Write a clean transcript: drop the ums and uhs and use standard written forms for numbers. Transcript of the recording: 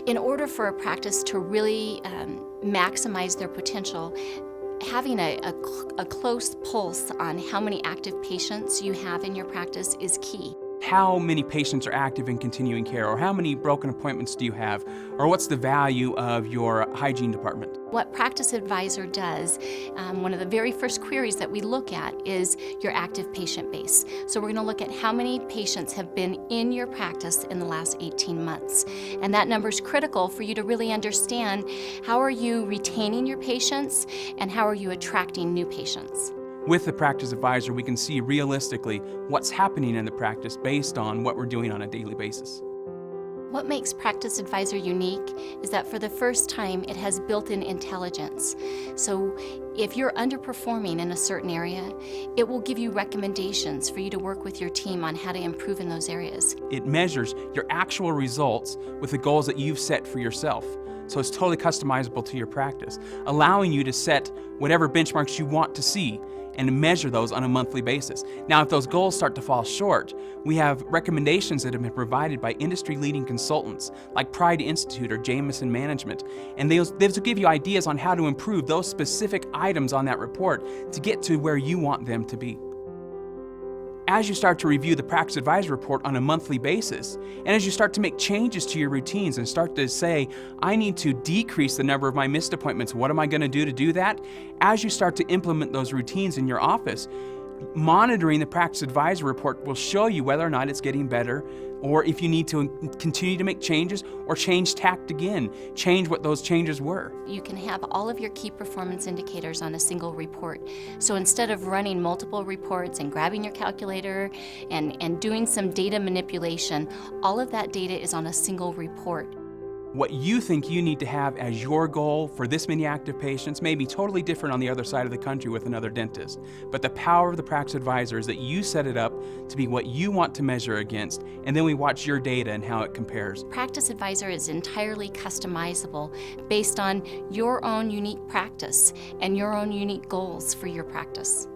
In order for a practice to really maximize their potential, having a close pulse on how many active patients you have in your practice is key. How many patients are active in continuing care, or how many broken appointments do you have, or what's the value of your hygiene department? What Practice Advisor does, one of the very first queries that we look at is your active patient base. So we're going to look at how many patients have been in your practice in the last 18 months. And that number is critical for you to really understand how are you retaining your patients and how are you attracting new patients. With the Practice Advisor, we can see realistically what's happening in the practice based on what we're doing on a daily basis. What makes Practice Advisor unique is that for the first time it has built-in intelligence. So if you're underperforming in a certain area, it will give you recommendations for you to work with your team on how to improve in those areas. It measures your actual results with the goals that you've set for yourself. So it's totally customizable to your practice, allowing you to set whatever benchmarks you want to see and measure those on a monthly basis. Now, if those goals start to fall short, we have recommendations that have been provided by industry-leading consultants like Pride Institute or Jameson Management, and they'll give you ideas on how to improve those specific items on that report to get to where you want them to be. As you start to review the Practice Advisor report on a monthly basis, and as you start to make changes to your routines and start to say, I need to decrease the number of my missed appointments, what am I going to do that? As you start to implement those routines in your office, monitoring the Practice Advisor report will show you whether or not it's getting better, or if you need to continue to make changes or change tact again, change what those changes were. You can have all of your key performance indicators on a single report. So instead of running multiple reports and grabbing your calculator and doing some data manipulation, all of that data is on a single report. What you think you need to have as your goal for this many active patients may be totally different on the other side of the country with another dentist. But the power of the Practice Advisor is that you set it up to be what you want to measure against, and then we watch your data and how it compares. Practice Advisor is entirely customizable based on your own unique practice and your own unique goals for your practice.